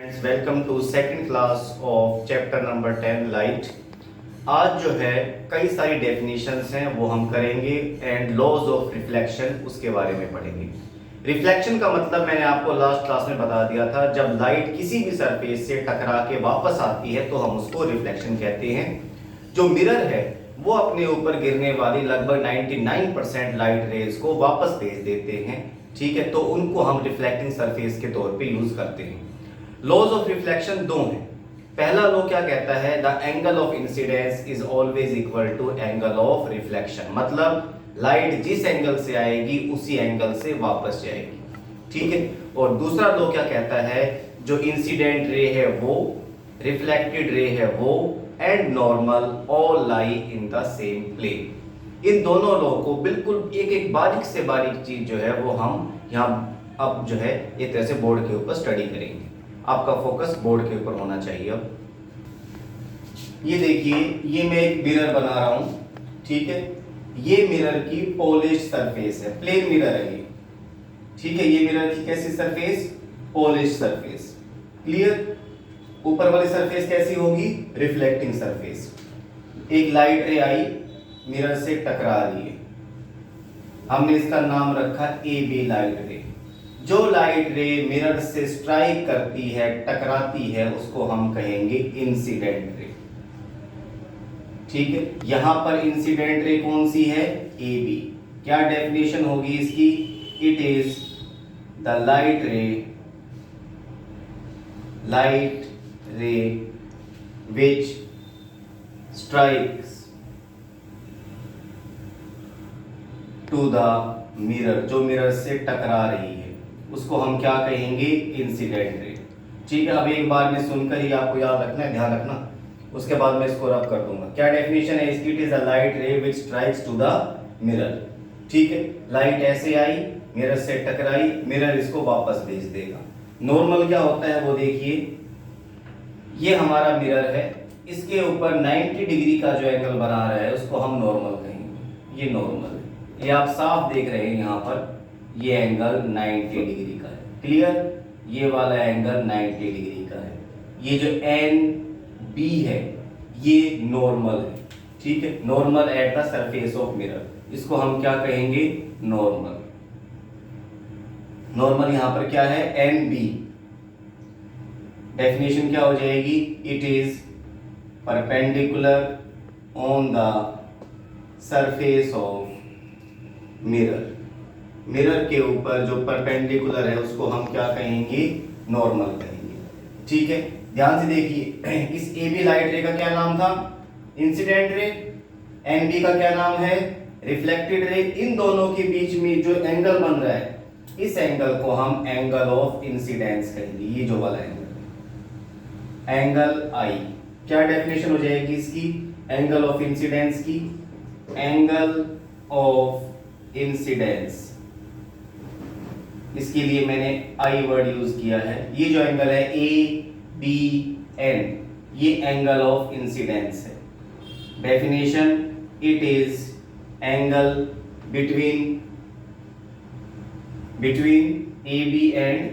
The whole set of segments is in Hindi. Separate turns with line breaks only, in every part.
Friends, welcome to second class of chapter number 10 light. आज जो है कई सारी डेफिनेशंस हैं वो हम करेंगे एंड लॉज ऑफ रिफ्लेक्शन उसके बारे में पढ़ेंगे। रिफ्लेक्शन का मतलब मैंने आपको लास्ट क्लास में बता दिया था, जब लाइट किसी भी सरफेस से टकरा के वापस आती है तो हम उसको रिफ्लेक्शन कहते हैं। जो मिरर है वो अपने ऊपर गिरने वाली लगभग 99% लाइट रेज को वापस भेज देते हैं, ठीक है, तो उनको हम रिफ्लेक्टिंग सरफेस के तौर पे यूज करते हैं। लॉज ऑफ रिफ्लेक्शन दो हैं। पहला लॉ क्या कहता है, the angle of incidence is always equal to angle of reflection, मतलब लाइट जिस एंगल से आएगी उसी एंगल से वापस जाएगी, ठीक है। और दूसरा लॉ क्या कहता है, जो इंसिडेंट रे है वो, रिफ्लेक्टेड रे है वो, and normal all lie in the same plane. इन दोनों लॉ को बिल्कुल एक एक बारीक से बारीक चीज जो है वो हम यहाँ अब जो है एक तरह से बोर्ड के ऊपर स्टडी करेंगे। आपका फोकस बोर्ड के ऊपर होना चाहिए। अब ये देखिए, ये मैं एक मिरर बना रहा हूं, ठीक है। ये मिरर की पॉलिश सरफेस है, प्लेन मिरर है ये, ठीक है। ये मिरर की कैसी सरफेस, पॉलिश सरफेस, क्लियर। ऊपर वाली सरफेस कैसी होगी, रिफ्लेक्टिंग सरफेस। एक लाइट रे आई, मिरर से टकरा रही है, हमने इसका नाम रखा ए बी लाइट रे। जो लाइट रे मिरर से स्ट्राइक करती है, टकराती है, उसको हम कहेंगे इंसिडेंट रे, ठीक है। यहां पर इंसिडेंट रे कौन सी है, ए बी। क्या डेफिनेशन होगी इसकी, it is the light ray which strikes to the mirror, जो मिरर से टकरा रही है उसको हम क्या कहेंगे, इंसिडेंट रे, ठीक है। अब एक बार में सुनकर ही आपको याद रखना है, ध्यान रखना, उसके बाद मैं इसको रब कर दूंगा। क्या डेफिनेशन है इसकी, it is a light ray which strikes to the mirror, ठीक है। लाइट ऐसे आई, मिरर से टकराई, मिरर इसको वापस भेज देगा। नॉर्मल क्या होता है वो देखिए, ये हमारा मिरर है, इसके ऊपर 90 डिग्री का जो एंगल बना रहा है उसको हम नॉर्मल कहेंगे। ये नॉर्मल है, ये आप साफ देख रहे हैं यहाँ पर, ये एंगल 90 डिग्री का है, क्लियर। ये वाला एंगल 90 डिग्री का है। ये जो एन बी है ये नॉर्मल है, ठीक है, normal at the surface of mirror, इसको हम क्या कहेंगे, नॉर्मल। नॉर्मल यहां पर क्या है, एन बी। डेफिनेशन क्या हो जाएगी, it is perpendicular on the surface of mirror. Mirror के ऊपर जो परपेंडिकुलर है उसको हम क्या कहेंगे, नॉर्मल कहेंगे, ठीक है। ध्यान से देखिए, इस ए बी लाइट रे का क्या नाम था, इंसिडेंट रे। एन बी का क्या नाम है, रिफ्लेक्टेड रे। इन दोनों के बीच में जो एंगल बन रहा है, इस एंगल को हम एंगल ऑफ इंसिडेंस कहेंगे। ये जो वाला एंगल, एंगल आई। क्या डेफिनेशन हो जाएगी इसकी, एंगल ऑफ इंसिडेंस की, एंगल ऑफ इंसिडेंस, इसके लिए मैंने आई वर्ड यूज किया है। ये जो एंगल है ए बी एन, ये एंगल ऑफ इंसिडेंस है। Definition, it is angle between A B and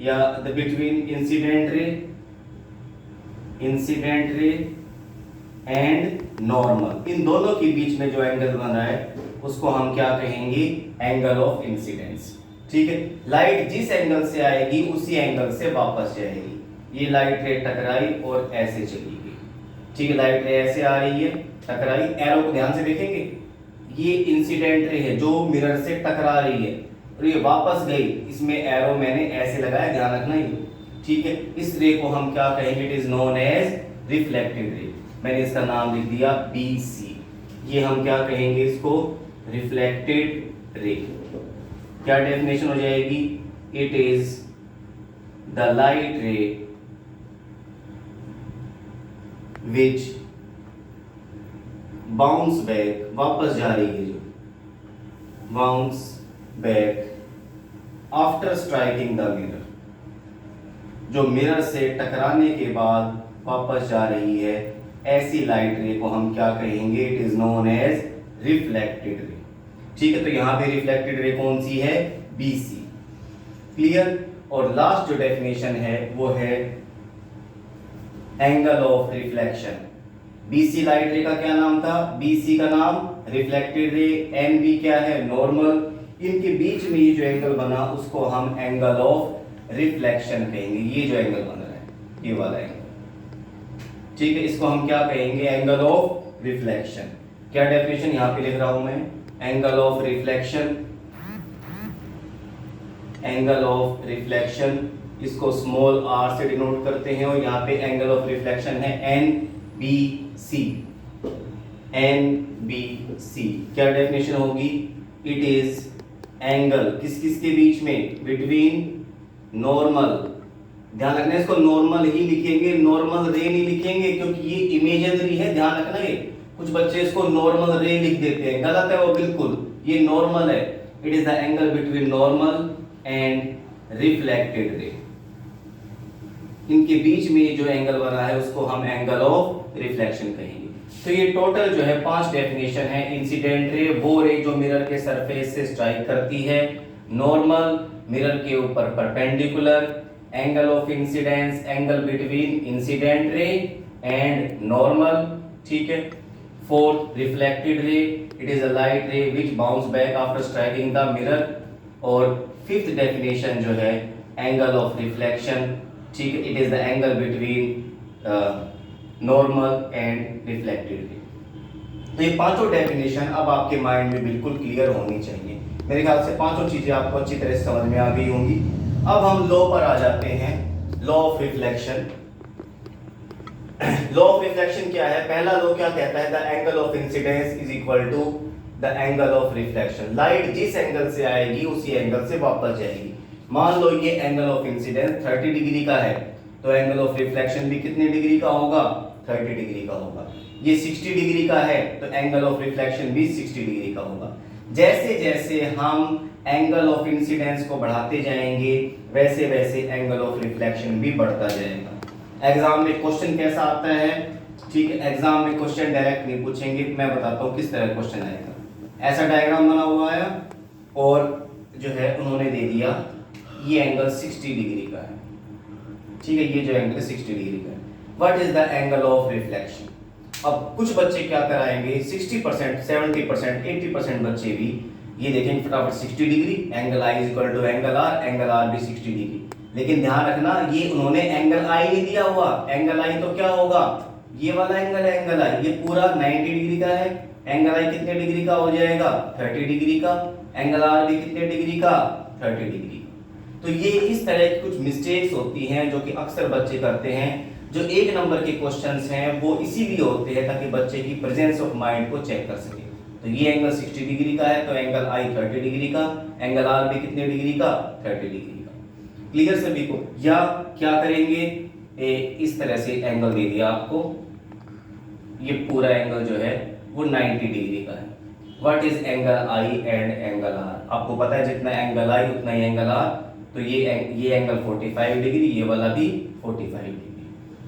या the between incident ray and normal. इन दोनों के बीच में जो एंगल बन रहा है उसको हम क्या कहेंगे, एंगल ऑफ इंसिडेंस, ठीक है। लाइट जिस एंगल से आएगी उसी एंगल से वापस जाएगी। ये लाइट रे टकराई और ऐसे चली गई, ठीक है। लाइट रे ऐसे आ रही है, टकराई, एरो को ध्यान से देखेंगे, ये इंसिडेंट रे है जो मिरर से टकरा रही है और ये वापस गई, इसमें एरो मैंने ऐसे लगाया, ध्यान रखना ये, ठीक है। इस रे को हम क्या कहेंगे, it is known as reflected ray. मैंने इसका नाम लिख दिया बी सी। ये हम क्या कहेंगे इसको, रिफ्लेक्टेड रे। क्या डेफिनेशन हो जाएगी, it is the light ray which bounce back, वापस जा रही है जो, bounce back after striking the mirror, जो मिरर से टकराने के बाद वापस जा रही है, ऐसी लाइट रे को हम क्या कहेंगे, it is known as reflected ray, ठीक है। तो यहां पे रिफ्लेक्टेड रे कौन सी है, बी सी, क्लियर। और लास्ट जो डेफिनेशन है वो है angle of reflection. BC light रे का क्या नाम था? बीसी का नाम रिफ्लेक्टेड रे, एनबी क्या है? नॉर्मल। इनके बीच में ये जो एंगल बना उसको हम एंगल ऑफ रिफ्लेक्शन कहेंगे। ये जो एंगल बन रहा है ये वाला एंगल, ठीक है, इसको हम क्या कहेंगे? Angle of reflection. क्या डेफिनेशन यहां पे लिख रहा हूं मैं? Angle of reflection, angle of reflection, इसको स्मॉल आर से डिनोट करते हैं और यहाँ पे एंगल ऑफ रिफ्लेक्शन है N B C. N B C क्या डेफिनेशन होगी? इट इज एंगल किस किस के बीच में? बिटवीन नॉर्मल, ध्यान रखना इसको नॉर्मल ही लिखेंगे, नॉर्मल रे नहीं लिखेंगे क्योंकि ये इमेजिनरी है, ध्यान रखना। ये कुछ बच्चे इसको नॉर्मल रे लिख देते हैं, गलत है वो बिल्कुल, ये नॉर्मल है। It is the angle between normal and reflected रे। इनके बीच में जो एंगल बना है उसको हम एंगल ऑफ रिफ्लेक्शन कहेंगे। तो ये टोटल जो है 5 डेफिनेशन है। इंसिडेंट रे वो रे जो मिरर के सरफेस से स्ट्राइक करती है, नॉर्मल मिरर के ऊपर perpendicular, angle of incidence angle between incident ray and normal, ठीक है। Fourth reflected ray, it is a light रे which bounce back after striking the mirror. और फिफ्थ डेफिनेशन जो है एंगल ऑफ रिफ्लेक्शन, ठीक है, it is the angle between normal and reflected रे। तो ये पांचों डेफिनेशन अब आपके माइंड में बिल्कुल क्लियर होनी चाहिए। मेरे ख्याल से पांचों चीजें आपको अच्छी तरह से समझ में आ गई होंगी। अब हम लॉ पर आ जाते हैं, law of reflection. Law of reflection क्या है? पहला लॉ क्या कहता है? The angle of incidence is equal to the angle of reflection. Light जिस एंगल से आएगी उसी एंगल से वापस जाएगी। मान लो ये एंगल ऑफ इंसिडेंस 30 डिग्री का है तो एंगल ऑफ रिफ्लेक्शन भी कितने डिग्री का होगा? 30 डिग्री का होगा। ये 60 डिग्री का है तो एंगल ऑफ रिफ्लेक्शन भी 60 डिग्री का होगा। जैसे जैसे हम एंगल ऑफ इंसिडेंस को बढ़ाते जाएंगे वैसे वैसे एंगल ऑफ रिफ्लेक्शन भी बढ़ता जाएगा। एग्जाम में क्वेश्चन कैसा आता है? ठीक है, एग्जाम में क्वेश्चन डायरेक्ट नहीं पूछेंगे, मैं बताता हूँ किस तरह क्वेश्चन आएगा। ऐसा डायग्राम बना हुआ है और जो है उन्होंने दे दिया ये एंगल 60 डिग्री का है, ठीक है, ये जो एंगल 60 डिग्री का है। What is the angle of reflection? अब कुछ बच्चे क्या कराएंगे, 60%, 70%, 80% बच्चे भी ये देखेंगे फटाफट 60 degree, angle I is equal to angle R भी 60 डिग्री। लेकिन ध्यान रखना ये उन्होंने एंगल आई नहीं दिया हुआ। एंगल आई तो क्या होगा? ये वाला एंगल है एंगल आई, ये पूरा 90 डिग्री का है। एंगल आई कितने डिग्री का हो जाएगा? 30 डिग्री का। एंगल आर भी कितने डिग्री का? 30 डिग्री का। तो ये इस तरह की कुछ मिस्टेक्स होती हैं जो कि अक्सर बच्चे करते हैं। जो 1 नंबर के क्वेश्चंस हैं वो इसीलिए होते हैं ताकि बच्चे की प्रेजेंस ऑफ माइंड को चेक कर सके। तो ये एंगल 60 डिग्री का है तो एंगल आई 30 डिग्री का, एंगल आर भी कितने डिग्री का? 30 डिग्री का। क्लियर सभी को? या क्या करेंगे, इस तरह से एंगल दे दिया आपको, ये पूरा एंगल जो है वो 90 डिग्री का है। What is angle I and angle R? आपको पता है जितना एंगल आई उतना ही एंगल आर, तो ये एंगल 45 डिग्री, ये वाला भी 45 डिग्री।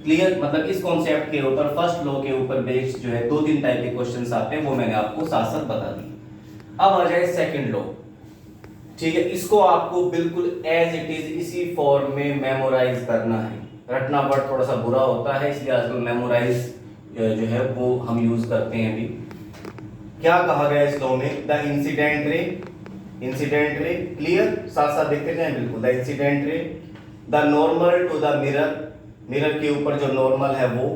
क्लियर? मतलब इस कॉन्सेप्ट के ऊपर, फर्स्ट लॉ के ऊपर बेस्ड जो है 2-3 टाइप के क्वेश्चंस आते हैं, वो मैंने आपको साथ साथ बता दिए। अब आ जाए सेकंड लॉ, ठीक है, इसको आपको बिल्कुल एज इट इज इसी फॉर्म में मेमोराइज करना है। रटना वर्ड थोड़ा सा बुरा होता है इसलिए आजकल मेमोराइज जो है वो हम यूज करते हैं। अभी क्या कहा गया इस लॉ में? द इंसिडेंट रे, क्लियर, साथ साथ देखते जाएं बिल्कुल। The incident ray, the normal to the mirror के ऊपर जो नॉर्मल है वो,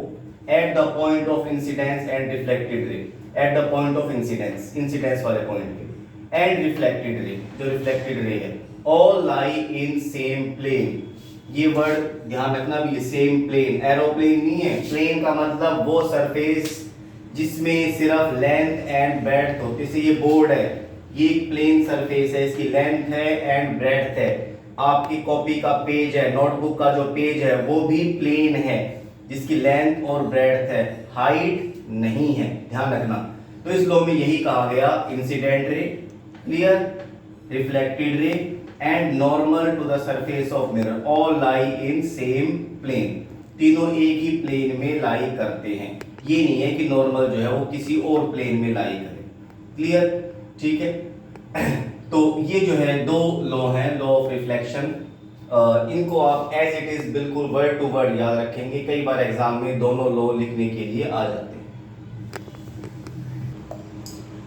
at the point of incidence and reflected ray, at the point of incidence वाले पॉइंट पे, एंड रिफ्लेक्टेड रे, जो रिफ्लेक्टेड रे है, all lie in same plane. ये वर्ड ध्यान रखना भी, सेम प्लेन, एरोप्लेन नहीं है। प्लेन का मतलब वो सरफेस जिसमें सिर्फ लेंथ एंड ब्रेड्थ होती है। ये बोर्ड है, ये प्लेन सरफेस है, इसकी लेंथ है एंड ब्रेड्थ है। आपकी कॉपी का पेज है, नोटबुक का जो पेज है वो भी प्लेन है जिसकी लेंथ और ब्रेड्थ है, हाइट नहीं है, ध्यान रखना। तो इस लॉ में यही कहा गया, incident ray, clear, reflected ray and normal to the surface of mirror all lie in same plane. तीनों एक ही प्लेन में लाई करते हैं। ये नहीं है कि नॉर्मल जो है वो किसी और प्लेन में लाई करे। क्लियर? ठीक है। तो ये जो है 2 लॉ हैं, लॉ ऑफ रिफ्लेक्शन इनको आप एज इट इज बिल्कुल वर्ड टू वर्ड याद रखेंगे, कई बार एग्जाम में दोनों लॉ लिखने के लिए आ जाते हैं।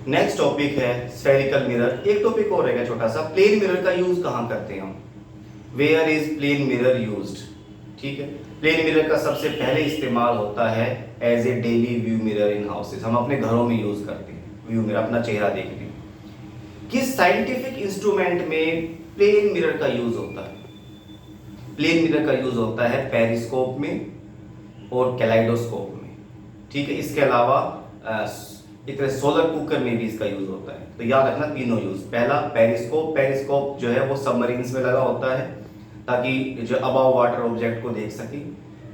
नेक्स्ट टॉपिक है स्फेरिकल मिरर। एक टॉपिक और रहेगा छोटा सा, प्लेन मिरर का यूज कहाँ करते हैं हम, where is plane mirror used. ठीक है, प्लेन मिरर का सबसे पहले इस्तेमाल होता है as a daily view mirror in houses. हम अपने घरों में यूज करते हैं व्यू मिरर, अपना चेहरा देखने। किस साइंटिफिक इंस्ट्रूमेंट में प्लेन मिरर का यूज होता है? प्लेन मिरर का यूज होता है पेरिस्कोप में और कैलाइडोस्कोप में। ठीक है, इसके अलावा एक तरह सोलर कुकर में भी इसका यूज होता है। तो याद रखना तीनों यूज। पहला पेरिस्कोप, पेरिस्कोप जो है वो सबमरीन्स में लगा होता है ताकि जो अबाव वाटर ऑब्जेक्ट को देख सके।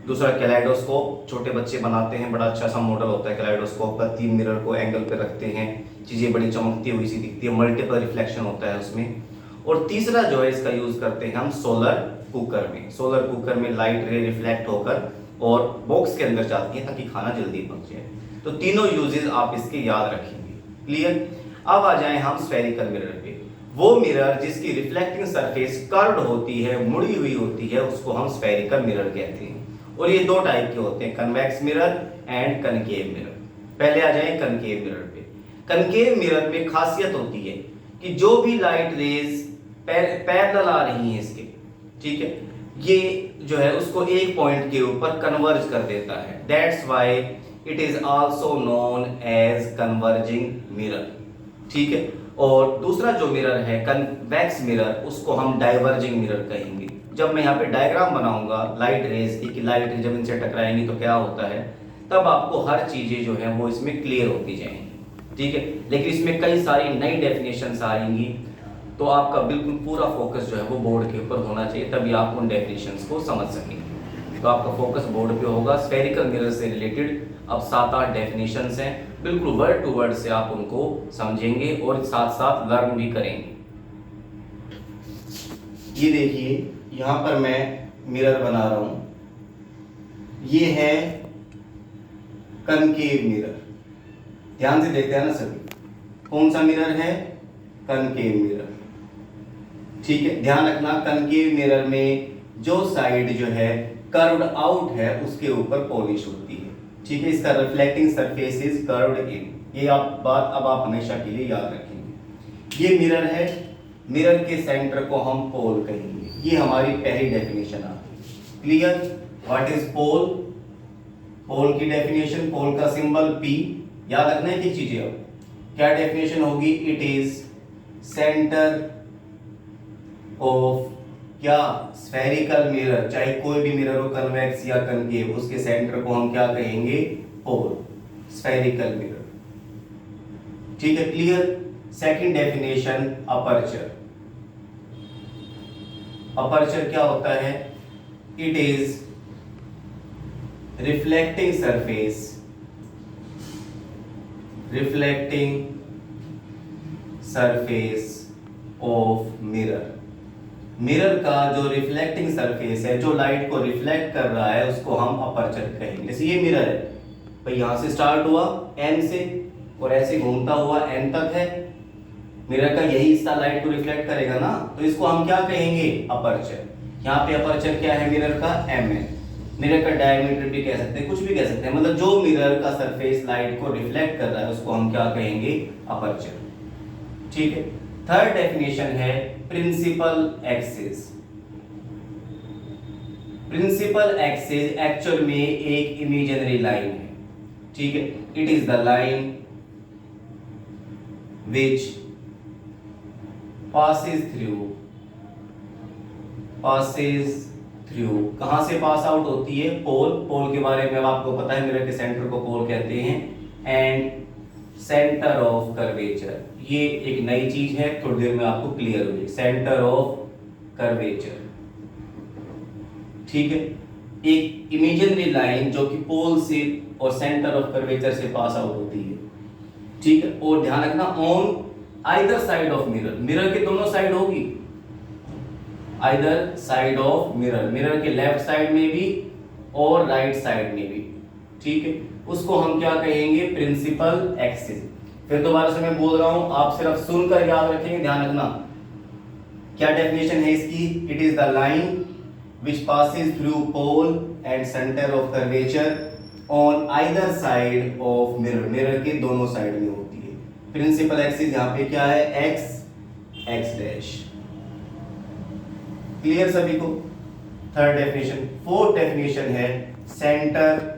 दूसरा कैलाइडोस्कोप, छोटे बच्चे बनाते हैं, बड़ा अच्छा सा मॉडल होता है कैलाइडोस्कोप का। 3 मिरर को एंगल पे रखते हैं, चीजें बड़ी चमकती हुई सी दिखती है, मल्टीपल रिफ्लेक्शन होता है उसमें। और तीसरा जो है इसका यूज करते हैं हम सोलर कुकर में। सोलर कुकर में लाइट रे रिफ्लेक्ट होकर और बॉक्स के अंदर जाती है ताकि खाना जल्दी पक जाए। तो तीनों यूजेस आप इसके याद रखेंगे। क्लियर? अब आ जाएं हम स्फेरिकल मिरर पे। वो मिरर जिसकी रिफ्लेक्टिंग सरफेस कर्व्ड होती है, मुड़ी हुई होती है, उसको हम स्फेरिकल मिरर कहते हैं। और ये दो टाइप के होते हैं, convex mirror and concave mirror. पहले आ जाएं कनकेव मिरर पे। कनकेव मिरर में खासियत होती है कि जो भी लाइट रेज पैरेलल आ रही हैं इसके, ठीक है, ये जो है उसको एक पॉइंट के ऊपर कन्वर्ज कर देता है। That's why it is also known as converging mirror. ठीक है, और दूसरा जो मिरर है कन्वेक्स मिरर, उसको हम डाइवर्जिंग मिरर कहेंगे। जब मैं यहाँ पे डायग्राम बनाऊंगा लाइट रेज की कि लाइट रे जब इनसे टकराएंगी तो क्या होता है, तब आपको हर चीजें जो है वो इसमें क्लियर होती जाएंगी। ठीक है, लेकिन इसमें कई सारी नई डेफिनेशंस आएंगी, तो आपका बिल्कुल पूरा फोकस जो है वो बोर्ड के ऊपर होना चाहिए, तभी आप उन डेफिनेशंस को समझ सकेंगे। तो आपका फोकस बोर्ड पे होगा। स्फेरिकल मिरर से रिलेटेड अब 7-8 डेफिनेशंस हैं, बिल्कुल वर्ड टू वर्ड से आप उनको समझेंगे और साथ साथ लर्न भी करेंगे। ये देखिए यहां पर मैं मिरर बना रहा हूं, ये है कनकेव मिरर। ध्यान से देखते हैं ना सभी, कौन सा मिरर है? Concave mirror. ठीक है, ध्यान रखना कनकेव मिरर में जो साइड जो है कर्व्ड आउट है उसके ऊपर पॉलिश होती है। ठीक है, इसका रिफ्लेक्टिंग सरफेस इज कर्व्ड इन। ये आप बात अब आप हमेशा के लिए याद रखेंगे। ये मिरर है, मिरर के सेंटर को हम पोल कहेंगे। ये हमारी पहली डेफिनेशन आती है। Clear? What is pole? Pole की डेफिनेशन, पोल का सिंबल P। याद रखना है कि चीजें अब क्या डेफिनेशन होगी? इट इज सेंटर ऑफ क्या? Spherical mirror. चाहे कोई भी मिरर हो, कन्वेक्स या कनकेव, उसके सेंटर को हम क्या कहेंगे? पोल, स्फेरिकल मिरर। ठीक है, clear? Second definition aperture. Aperture क्या होता है? It is reflecting surface, reflecting surface of mirror. Mirror का जो रिफ्लेक्टिंग सरफेस है, जो लाइट को रिफ्लेक्ट कर रहा है, उसको हम अपर्चर कहेंगे। जैसे ये मिरर है भाई, यहां से स्टार्ट हुआ N से और ऐसे घूमता हुआ N तक है। मिरर का यही हिस्सा लाइट को रिफ्लेक्ट करेगा ना, तो इसको हम क्या कहेंगे? अपर्चर। यहाँ पे अपर्चर क्या है मिरर का? mm। मिरर का डायमीटर भी कह सकते हैं, कुछ भी कह सकते हैं, मतलब जो मिरर का सरफेस लाइट को रिफ्लेक्ट कर रहा है उसको हम क्या कहेंगे? अपर्चर। ठीक है, थर्ड डेफिनेशन है principal axis. Principal axis actual में एक इमेजिनरी लाइन है। ठीक है, it is the line which passes through। कहां से पास आउट होती है? पोल। पोल के बारे में आपको पता है, मिरर के सेंटर को पोल कहते हैं। एंड सेंटर ऑफ कर्वेचर, ये एक नई चीज है, थोड़ी देर में आपको क्लियर होगी। Centre of curvature. ठीक है, एक इमेजिनरी लाइन जो कि पोल से और सेंटर ऑफ कर्वेचर से पास आउट होती है। ठीक है, और ध्यान रखना on either side of mirror. Mirror के दोनों साइड होगी, either side of mirror, mirror के लेफ्ट साइड में भी और राइट साइड में भी। ठीक है, उसको हम क्या कहेंगे? Principal axis. फिर दोबारा से मैं बोल रहा हूं, आप सिर्फ सुनकर याद रखेंगे, ध्यान रखना। क्या डेफिनेशन है इसकी? It is the line which passes through pole and centre of curvature on either side of mirror, mirror के दोनों साइड में होती है। प्रिंसिपल एक्सिस यहाँ पे क्या है? X x dash. क्लियर सभी को? Third definition. फोर्थ डेफिनेशन है centre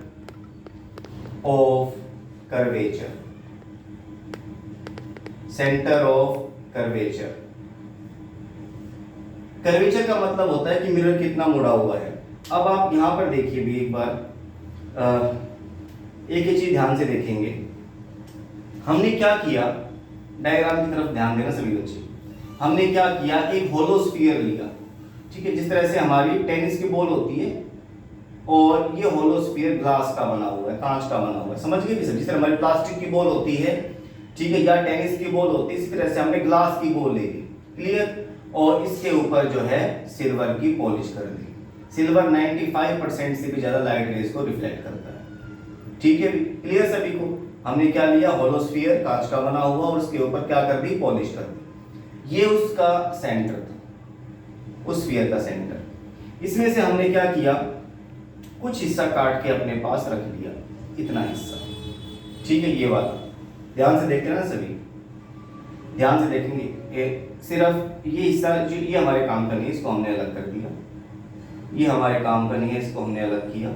of curvature, centre of curvature. Curvature का मतलब होता है कि मिरर कितना मुड़ा हुआ है। अब आप यहां पर देखिए भी एक बार, एक ही चीज ध्यान से देखेंगे। हमने क्या किया, डायग्राम की तरफ ध्यान देना सभी बच्चे। हमने क्या किया, एक होलो स्फीयर लिया, ठीक है, जिस तरह से हमारी टेनिस की बॉल होती है और ये होलो स्फीयर ग्लास का बना हुआ है, कांच का बना हुआ है। समझ गए कि जिस तरह हमारी प्लास्टिक की बॉल होती है, ठीक है, या टेनिस की बॉल होती है, इसी तरह से हमने ग्लास की बॉल ले ली। क्लियर? और इसके ऊपर जो है सिल्वर की पॉलिश कर दी। सिल्वर 95% से भी ज्यादा लाइट रेज को रिफ्लेक्ट करता है। ठीक है, क्लियर सभी को? हमने क्या लिया, होलो स्फीयर कांच का बना हुआ और उसके ऊपर क्या कर दी, पॉलिश कर दी। ये उसका सेंटर था, उस स्फीयर का सेंटर। इसमें से हमने क्या किया, कुछ हिस्सा काट के अपने पास रख लिया, इतना हिस्सा, ठीक है, ये वाला। ध्यान से देखते हैं ना सभी, ध्यान से देखेंगे। सिर्फ ये हिस्सा जो ये हमारे काम का नहीं है, इसको हमने अलग कर दिया। ये हमारे काम का नहीं है, इसको हमने अलग किया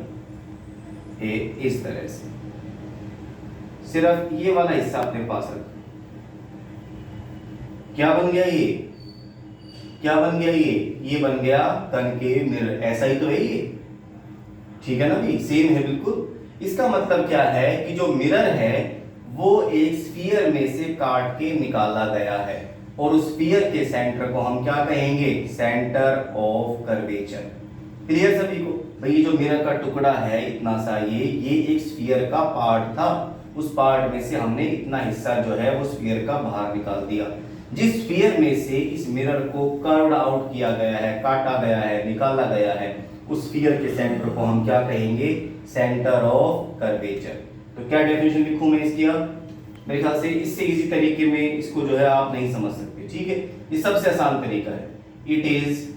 इस तरह से। सिर्फ ये वाला हिस्सा अपने पास रखा। क्या बन गया ये? क्या बन गया ये बन गया कनकेव मिरर। ऐसा ही तो है ये, ठीक है ना भी, सेम है बिल्कुल। इसका मतलब क्या है कि जो मिरर है वो एक स्फीयर में से काट के निकाला गया है और उस स्फीयर के सेंटर को हम क्या कहेंगे, सेंटर ऑफ कर्वेचर। क्लियर सभी को? भाई जो मिरर का टुकड़ा है इतना सा, ये एक स्फीयर का पार्ट था, उस पार्ट में से हमने इतना हिस्सा जो है वो स्फीयर का बाहर निकाल दिया। जिस स्फीयर में से इस मिरर को कर्व्ड आउट किया गया है, काटा गया है, निकाला गया है, उस स्फीयर के सेंटर को हम क्या कहेंगे, सेंटर ऑफ कर्वेचर। तो क्या डेफिनेशन लिखूं मैं इसकी? मेरे ख्याल से इससे इजी तरीके में इसको जो है आप नहीं समझ सकते, ठीक है। ये सबसे आसान तरीका है। It is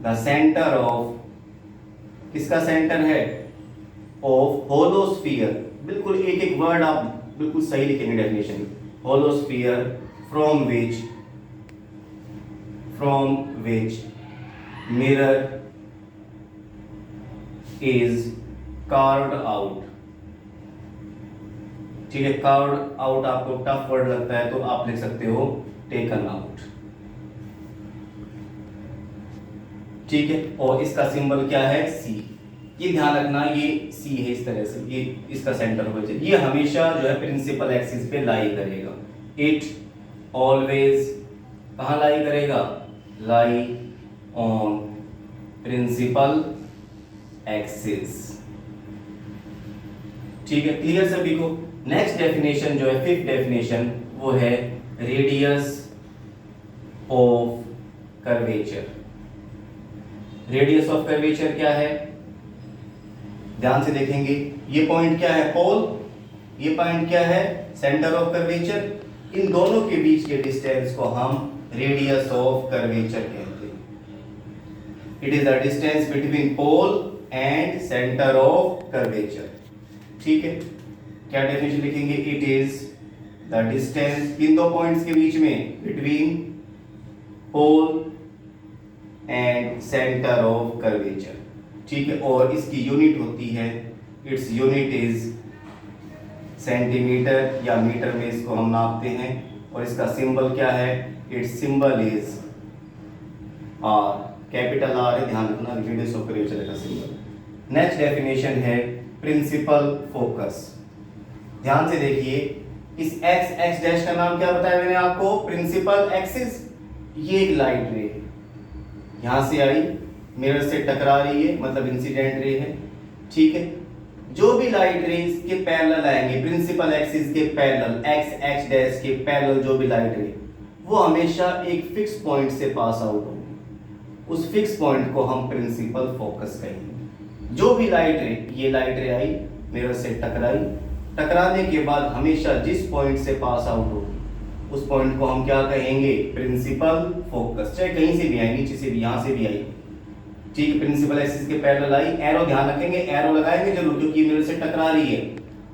the centre of, किसका सेंटर है, ऑफ होलो स्फीयर। बिल्कुल एक एक वर्ड आप बिल्कुल सही लिखेंगे definition. Hollow sphere from which mirror is carved out। ठीक है, carved out आपको टफ वर्ड लगता है तो आप लिख सकते हो taken out। ठीक है, और इसका सिंबल क्या है, C। ये ध्यान रखना, ये C है इस तरह से, ये इसका सेंटर होगा। ये हमेशा जो है प्रिंसिपल एक्सिस पे लाई करेगा। इट ऑलवेज कहाँ लाई करेगा, लाई ऑन प्रिंसिपल एक्सिस। ठीक है, क्लियर सभी को? नेक्स्ट डेफिनेशन जो है, फिफ्थ डेफिनेशन, वो है radius of curvature. Radius of curvature क्या है, ध्यान से देखेंगे। ये पॉइंट क्या है, पोल, ये पॉइंट क्या है, सेंटर ऑफ कर्वेचर। इन दोनों के बीच के डिस्टेंस को हम रेडियस ऑफ कर्वेचर कहते हैं। It is the distance between pole and centre of curvature. ठीक है, क्या डेफिनेशन लिखेंगे, इट इज द डिस्टेंस इन दो पॉइंट्स के बीच में, between pole and centre of curvature. ठीक है, और इसकी यूनिट होती है, इट्स यूनिट इज सेंटीमीटर या मीटर में इसको हम नापते हैं। और इसका सिंबल क्या है, its symbol is R, capital R है, ध्यान रखना, रेडियस ऑफ कर्वेचर का सिंबल। नेक्स्ट डेफिनेशन है प्रिंसिपल फोकस। ध्यान से देखिए, इस एक्स एक्स डैश का नाम क्या बताया मैंने आपको, प्रिंसिपल एक्सिस। ये एक लाइट रे यहां से आई, मिरर से टकरा रही है, मतलब इंसिडेंट रे है। ठीक है, जो भी लाइट रेज के पैरेलल आएंगे, प्रिंसिपल एक्सिस के पैरेलल, एक्स एक्स डैश के पैरेलल जो भी लाइट रे, वो हमेशा एक फिक्स पॉइंट से पास आउट होंगे। उस फिक्स पॉइंट को हम प्रिंसिपल फोकस कहेंगे। जो भी लाइट रे, ये लाइट रे आई, मिरर से टकराई, टकराने के बाद हमेशा जिस पॉइंट से पास आउट होगी उस पॉइंट को हम क्या कहेंगे, प्रिंसिपल फोकस। चाहे कहीं से भी आई, नीचे से भी, यहाँ से भी आई, ठीक है, प्रिंसिपल एक्सिस के पैरेलल आई। एरो ध्यान रखेंगे, एरो लगाएंगे जरूर, क्योंकि मिरर से टकरा रही है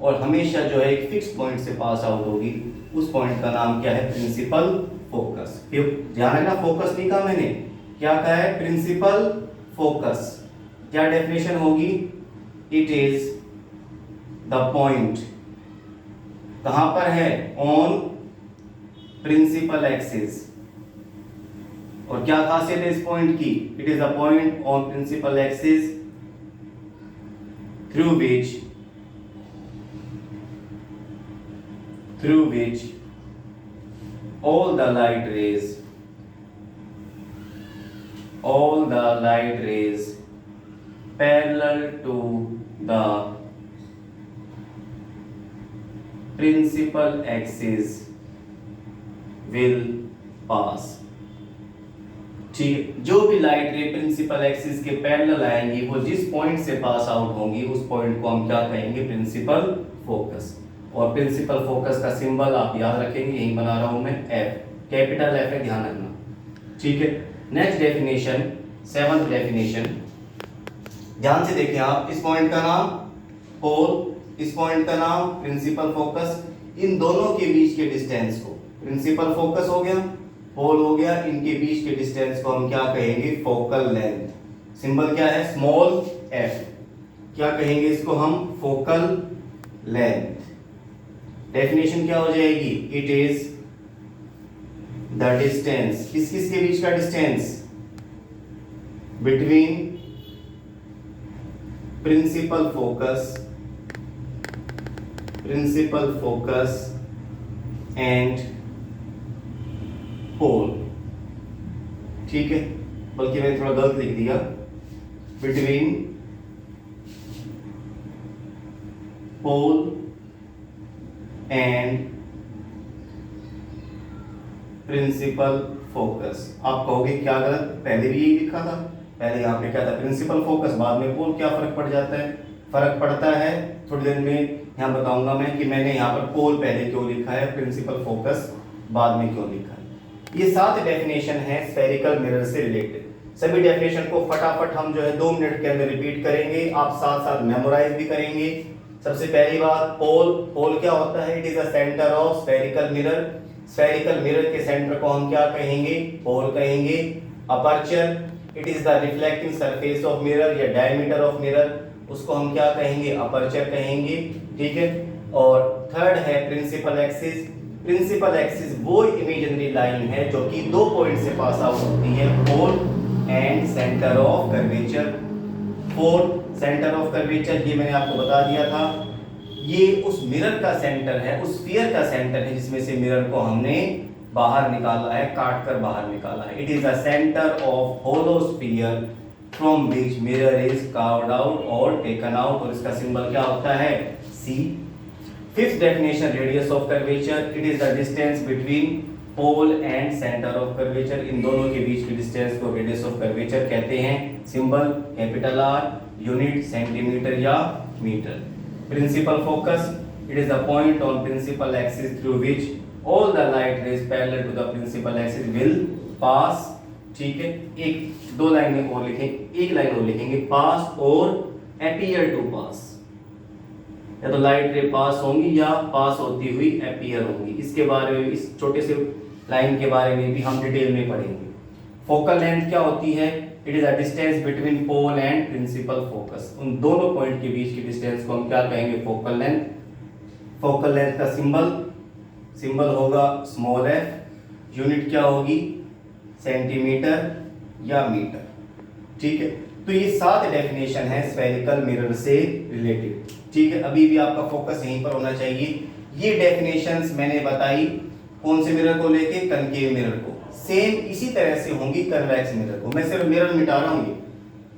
और हमेशा जो है एक फिक्स पॉइंट से पास आउट होगी। उस पॉइंट का नाम क्या है, प्रिंसिपल फोकस। फिर ध्यान रखना, फोकस लिखा मैंने, क्या कहा है, प्रिंसिपल फोकस। क्या डेफिनेशन होगी, इट इज द पॉइंट, कहां पर है, ऑन प्रिंसिपल एक्सिस। और क्या खासियत है इस पॉइंट की, it is a point on principal axis through which all the light rays parallel to the principal axis will pass। ठीक है, जो भी लाइट रे प्रिंसिपल एक्सिस के पैरेलल आएंगी वो जिस पॉइंट से पास आउट होंगी उस पॉइंट को हम क्या कहेंगे, प्रिंसिपल फोकस। और प्रिंसिपल फोकस का सिंबल आप याद रखेंगे, यही बना रहा हूं मैं, एफ, कैपिटल एफ है, ध्यान रखना, ठीक है। नेक्स्ट डेफिनेशन, सेवंथ डेफिनेशन, ध्यान से देखें आप, इस पॉइंट का नाम पोल, इस पॉइंट का नाम प्रिंसिपल फोकस। इन दोनों के बीच के डिस्टेंस को, प्रिंसिपल फोकस हो गया, पोल हो गया, इनके बीच के डिस्टेंस को हम क्या कहेंगे, फोकल लेंथ। सिंबल क्या है, स्मॉल एफ, क्या कहेंगे इसको हम, फोकल लेंथ। डेफिनेशन क्या हो जाएगी, इट इज द डिस्टेंस, किस किस के बीच का distance, between principal focus and pole, ठीक है, बल्कि मैंने थोड़ा गलत लिख दिया, between pole and principal focus. आप कहोगे क्या गलत, पहले भी यही लिखा था, पहले यहाँ पे क्या था, प्रिंसिपल फोकस, बाद में पोल, क्या फर्क पड़ जाता है, फर्क पड़ता है। थोड़ी देर में यहाँ बताऊंगा मैं कि मैंने यहाँ पर पोल पहले क्यों लिखा है, प्रिंसिपल फोकस बाद में क्यों लिखा है। ये 7 डेफिनेशन है स्फेरिकल मिरर से रिलेटेड। सभी डेफिनेशन को फटाफट हम जो है 2 मिनट के अंदर रिपीट करेंगे, आप साथ साथ मेमोराइज भी करेंगे। सबसे पहली बात, पोल, पोल क्या होता है, it is a centre of spherical mirror. Spherical mirror के सेंटर को हम क्या कहेंगे, पोल कहेंगे। Aperture, it is the reflecting surface of mirror या डायमीटर ऑफ मिरर, उसको हम क्या कहेंगे, अपर्चर कहेंगे, ठीक है। और थर्ड है प्रिंसिपल एक्सिस। प्रिंसिपल एक्सिस वो इमेजिनरी लाइन है जो कि 2 पॉइंट से पास आउट होती है, pole and centre of curvature. Fourth, centre of curvature, ये मैंने आपको बता दिया था, ये उस मिरर का सेंटर है, उस स्फीयर का सेंटर है जिसमें से मिरर को हमने बाहर निकाला है, काट कर बाहर निकाला है। It is the centre of hollow sphere from which mirror is carved out और टेकन आउट, और इसका सिंबल क्या होता है, C. Fifth definition, radius of curvature, it is the distance between pole and centre of curvature. इन दोनों के बीच की डिस्टेंस को रेडियस ऑफ कर्वेचर कहते हैं। Symbol capital R, unit centimetre या metre. Principal focus, it is the point on principal axis through which all the light rays parallel to the principal axis will pass, ठीक है। एक 2 लाइनें और लिखें, एक लाइन और लिखेंगे, पास और अपीयर टू पास, या तो लाइट रे पास होंगी या पास होती हुई अपीयर होंगी। इसके बारे में, इस छोटे से लाइन के बारे में भी हम डिटेल में पढ़ेंगे। फोकल लेंथ क्या होती है, it is a distance between pole and principal focus. उन दोनों पॉइंट के बीच की डिस्टेंस को हम क्या कहेंगे, फोकल लेंथ। फोकल लेंथ का सिंबल होगा स्मॉल एफ, यूनिट क्या होगी, सेंटीमीटर या मीटर, ठीक है। तो ये 7 डेफिनेशन है स्फेरिकल मिरर से रिलेटेड, ठीक है। अभी भी आपका फोकस यहीं पर होना चाहिए। ये डेफिनेशंस मैंने बताई कौन से मिरर को लेके, कनकेव मिरर को। सेम इसी तरह से होंगी कन्वेक्स मिरर को। मैं सिर्फ मिरर मिटा रहा हूँ,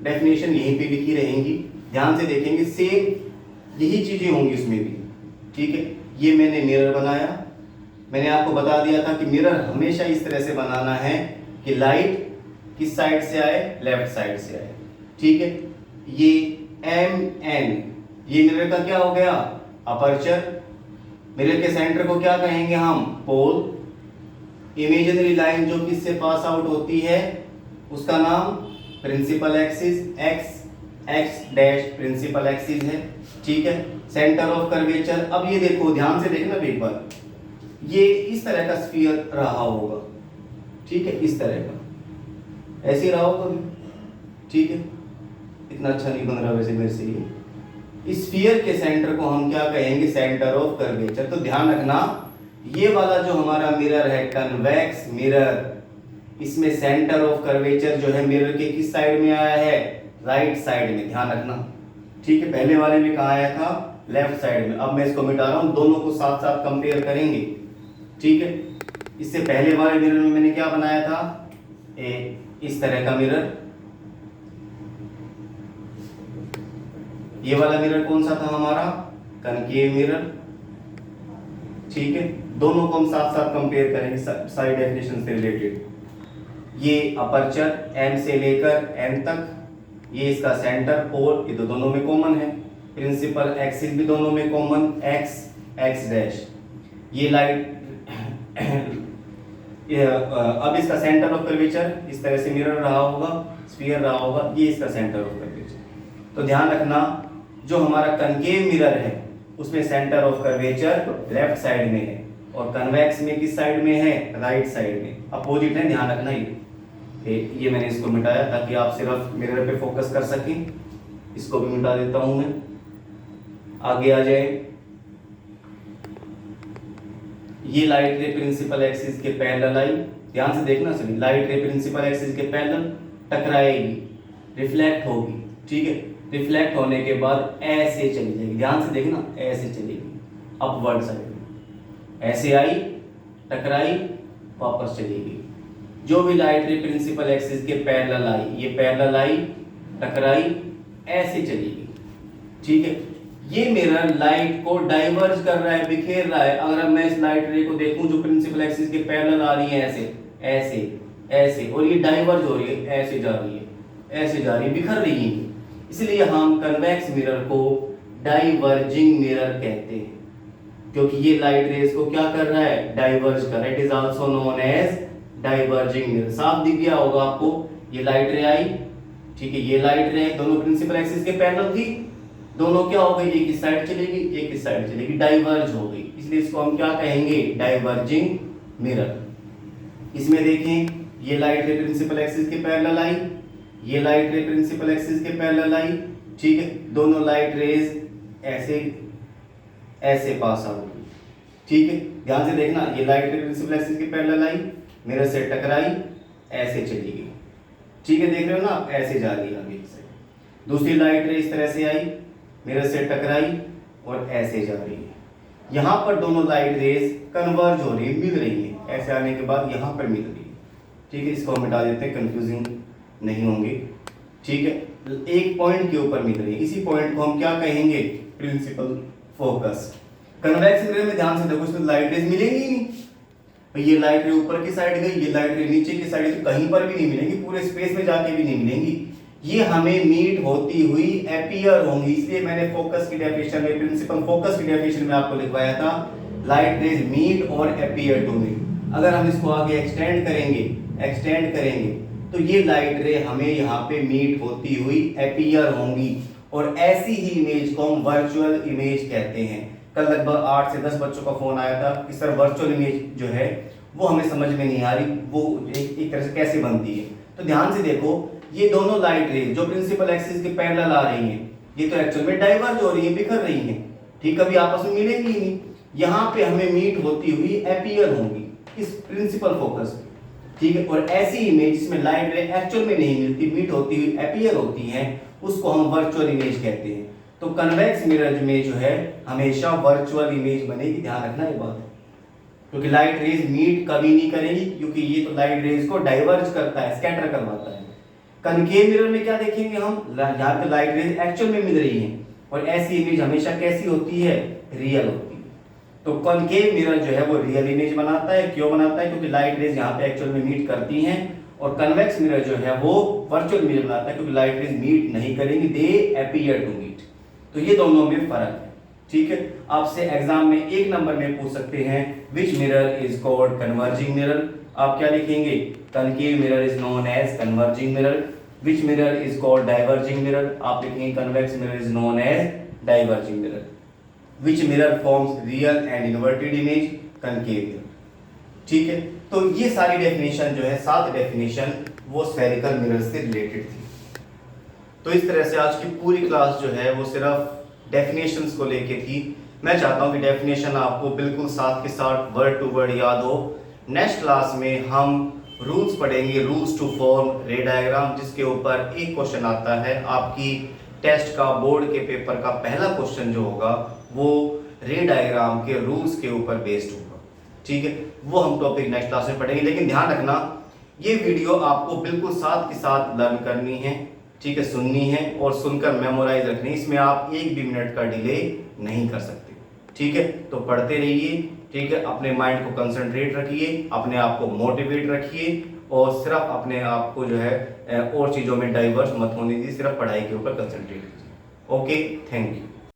डेफिनेशन यहीं पे लिखी रहेंगी, ध्यान से देखेंगे, सेम यही चीजें होंगी उसमें भी, ठीक है। ये मैंने मिरर बनाया, मैंने आपको बता दिया था कि मिरर हमेशा इस तरह से बनाना है कि लाइट किस साइड से आए, लेफ्ट साइड से आए, ठीक है। ये एम एन, ये मिरर का क्या हो गया, अपर्चर। मिरर के सेंटर को क्या कहेंगे हम, पोल। इमेजिनरी लाइन जो किससे पास आउट होती है उसका नाम principal axis, X dash principal axis है, ठीक है। सेंटर ऑफ कर्वेचर, अब ये देखो ध्यान से देखना एक बार, ये इस तरह का स्फीयर रहा होगा, ठीक है, इस तरह का ऐसे रहा होगा, ठीक है। इतना अच्छा नहीं बन रहा वैसे मेरे से ये। इस स्फीयर के सेंटर को हम क्या कहेंगे, सेंटर ऑफ कर्वेचर। तो ध्यान रखना ये वाला जो हमारा मिरर है कन्वेक्स मिरर, इसमें सेंटर ऑफ कर्वेचर जो है मिरर के किस साइड में आया है, राइट साइड में, ध्यान रखना, ठीक है। पहले वाले में कहा आया था, लेफ्ट साइड में। अब मैं इसको मिटा रहा हूं, दोनों को साथ साथ कंपेयर करेंगे, ठीक है। इससे पहले वाले मिरर में मैंने क्या बनाया था, इस तरह का मिरर। ये वाला मिरर कौन सा था हमारा, कनकेव मिरर, ठीक है। दोनों को हम साथ साथ कंपेयर करेंगे सारी डेफिनेशन से रिलेटेड। ये अपर्चर एम से लेकर एन तक, ये इसका सेंटर पोल, ये तो दोनों में कॉमन है। प्रिंसिपल एक्सिस भी दोनों में कॉमन, एक्स डैश। ये लाइट अब इसका सेंटर ऑफ कर्वेचर इस तरह से मिरर रहा होगा, स्फीयर रहा होगा, ये इसका सेंटर ऑफ कर्वेचर। तो ध्यान रखना जो हमारा कनकेव मिरर है उसमें centre of curvature left side में है और कन्वेक्स में किस साइड में है, राइट साइड में, अपोजिट है, ध्यान रखना। ये मैंने इसको मिटाया ताकि आप सिर्फ मिरर पे फोकस कर सकें। इसको भी मिटा देता हूं मैं, आगे आ जाए। ये लाइट रे प्रिंसिपल एक्सिस के पैरेलल आई, ध्यान से देखना सभी, लाइट रे प्रिंसिपल एक्सिस के पैरेलल टकराएगी, रिफ्लेक्ट होगी, ठीक है। रिफ्लेक्ट होने के बाद ऐसे चली जाएगी, ध्यान से देखना, ऐसे चलेगी अपवर्ड साइड में, ऐसे आई, टकराई, वापस चलेगी। जो भी लाइट रे प्रिंसिपल एक्सिस के पैरेलल आई, ये पैरेलल आई, टकराई, ऐसे चलेगी, ठीक है। ये मिरर लाइट को डाइवर्ज कर रहा है, बिखेर रहा है। अगर अब मैं इस लाइट रे को देखूं जो प्रिंसिपल एक्सिस के पैरेलल आ रही है, ऐसे ऐसे ऐसे, और ये डाइवर्ज हो रही है, ऐसे जा रही है, ऐसे जा रही है, बिखर रही है। इसलिए हम कन्वेक्स मिरर को डाइवर्जिंग मिरर कहते हैं, क्योंकि ये लाइट रेज को क्या कर रहा है, डाइवर्ज कर रहा है। It is also known as diverging mirror. साफ दिख गया होगा आपको, ये लाइट रे आई, ठीक है, ये लाइट रे दोनों प्रिंसिपल एक्सिस के पैरेलल थी, दोनों क्या हो गई, एक इस साइड चलेगी, एक इस साइड चलेगी, डाइवर्ज हो गई, इसलिए इसको हम क्या कहेंगे, डाइवर्जिंग मिरर। इसमें देखें, ये लाइट रे प्रिंसिपल एक्सिस के पैरेलल आई, ये लाइट रे प्रिंसिपल एक्सिस के पैरेलल आई, ठीक है। दोनों लाइट रेज ऐसे ऐसे पास आउट, ठीक है। ध्यान से देखना, ये लाइट रे प्रिंसिपल एक्सिस के पैरेलल आई, मिरर से टकराई, ऐसे चली गई, ठीक है, देख रहे हो ना आप, ऐसे जा रही है आगे से। दूसरी लाइट रे इस तरह से आई, मिरर से टकराई और ऐसे जा रही है। यहाँ पर दोनों लाइट रेज कन्वर्ज हो रही है, मिल रही है, ऐसे आने के बाद यहाँ पर मिल रही है, ठीक है। इसको हम मिटा देते हैं, कंफ्यूजिंग नहीं होंगे, ठीक है। एक पॉइंट के ऊपर मिल रही है, इसी पॉइंट को हम क्या कहेंगे, प्रिंसिपल फोकस। कन्वेक्स मिरर में ध्यान से देखो, इसमें लाइट रेज मिलेंगी ही नहीं, ये लाइट रे ऊपर की साइड गई, ये लाइट रे नीचे की साइड गई, कहीं पर भी नहीं मिलेंगी, पूरे स्पेस में जाके भी नहीं मिलेंगी, ये हमें मीट होती हुई अपीयर होंगी। इसलिए मैंने फोकस की डेफिनेशन में, प्रिंसिपल फोकस की डेफिनेशन में आपको लिखवाया था, लाइट रेज मीट और अपीयर टू मीट। अगर हम इसको आगे एक्सटेंड करेंगे तो ये लाइट रे हमें यहाँ पे मीट होती हुई अपीयर होंगी, और ऐसी ही इमेज को हम वर्चुअल इमेज कहते हैं। कल लगभग 8 से 10 बच्चों का फोन आया था कि सर वर्चुअल इमेज जो है वो हमें समझ में नहीं आ रही, वो एक तरह से कैसे बनती है। तो ध्यान से देखो, ये दोनों लाइट रेज जो प्रिंसिपल एक्सिस के पैरेलल आ रही हैं, ये तो एक्चुअल में डाइवर्ज हो रही है, बिखर रही हैं, ठीक, कभी आपस में मिलेंगी ही नहीं। यहाँ पे हमें मीट होती हुई अपीयर होंगी इस प्रिंसिपल फोकस में, ठीक है। और ऐसी इमेज जिसमें लाइट रे एक्चुअल में नहीं मिलती, मीट होती हुई अपीयर होती है, उसको हम वर्चुअल इमेज कहते हैं। तो कन्वेक्स मिरर में जो है हमेशा वर्चुअल इमेज बनेगी, ध्यान रखना ये बात, क्योंकि लाइट रेज मीट कभी नहीं करेगी, क्योंकि ये तो लाइट रेज को डाइवर्ज करता है, स्कैटर करवाता है। कनकेव मिरर में क्या देखेंगे हम, यहाँ पे लाइट रेज एक्चुअल में मिल रही हैं, और ऐसी इमेज हमेशा कैसी होती है, रियल होती है। तो कनकेव मिरर जो है वो रियल इमेज बनाता है, क्यों बनाता है, क्योंकि लाइट रेज यहाँ पे एक्चुअल में मीट करती हैं, और कन्वेक्स मिरर जो है वो वर्चुअल इमेज बनाता है, क्योंकि लाइट रेज मीट नहीं करेंगी, दे अपीयर टू मीट। तो ये दोनों में फर्क है, ठीक है। आपसे एग्जाम में 1 नंबर में पूछ सकते हैं, which mirror is called converging mirror. आप क्या लिखेंगे, concave mirror is known as converging mirror, which mirror is called diverging mirror, आप लिखेंगे convex mirror is known as diverging mirror, which mirror forms real and inverted image, concave mirror. ठीक है, तो ये सारी डेफिनेशन जो है 7 डेफिनेशन वो स्फेरिकल मिरर से रिलेटेड थी। तो इस तरह से आज की पूरी क्लास जो है वो सिर्फ डेफिनेशंस को लेके थी। मैं चाहता हूं कि डेफिनेशन आपको बिल्कुल साथ के साथ वर्ड टू वर्ड याद हो। नेक्स्ट क्लास में हम रूल्स पढ़ेंगे, rules to form ray diagram, जिसके ऊपर एक क्वेश्चन आता है आपकी टेस्ट का, बोर्ड के पेपर का पहला क्वेश्चन जो होगा वो रे डायग्राम के रूल्स के ऊपर बेस्ड होगा। ठीक है, वो हम टॉपिक नेक्स्ट क्लास में पढ़ेंगे। लेकिन ध्यान रखना ये वीडियो आपको बिल्कुल साथ के साथ लर्न करनी है, ठीक है, सुननी है और सुनकर मेमोराइज रखनी है। इसमें आप एक भी मिनट का डिले नहीं कर सकते। ठीक है, तो पढ़ते रहिए। ठीक है, अपने माइंड को कंसंट्रेट रखिए, अपने आप को मोटिवेट रखिए और सिर्फ अपने आप को जो है और चीज़ों में डाइवर्स मत होने दीजिए, सिर्फ पढ़ाई के ऊपर कंसंट्रेट कीजिए। Okay, thank you.